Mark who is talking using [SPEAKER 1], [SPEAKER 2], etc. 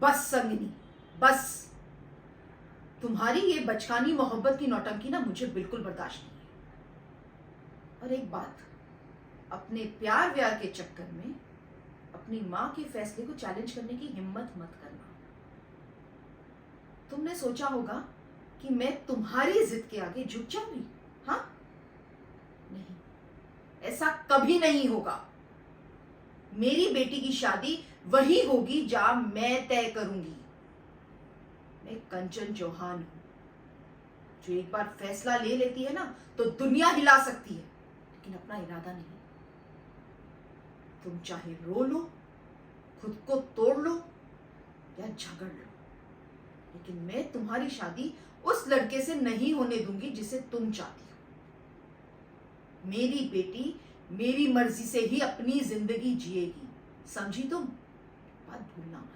[SPEAKER 1] बस संगिनी, बस। तुम्हारी ये बचकानी मोहब्बत की नौटंकी ना मुझे बिल्कुल बर्दाश्त नहीं है। और एक बात, अपने प्यार व्यार के चक्कर में अपनी मां के फैसले को चैलेंज करने की हिम्मत मत करना। तुमने सोचा होगा कि मैं तुम्हारी जिद के आगे झुक जाऊंगी? हाँ, नहीं, ऐसा कभी नहीं होगा। मेरी बेटी की शादी वही होगी जहां मैं तय करूंगी। मैं कंचन चौहान हूं, जो एक बार फैसला ले लेती है ना तो दुनिया हिला सकती है, लेकिन अपना इरादा नहीं। तुम चाहे रो लो, खुद को तोड़ लो या झगड़ लो, लेकिन मैं तुम्हारी शादी उस लड़के से नहीं होने दूंगी जिसे तुम चाहती हो। मेरी बेटी मेरी मर्जी से ही अपनी जिंदगी जिएगी, समझी तुम? बात भूलना मत।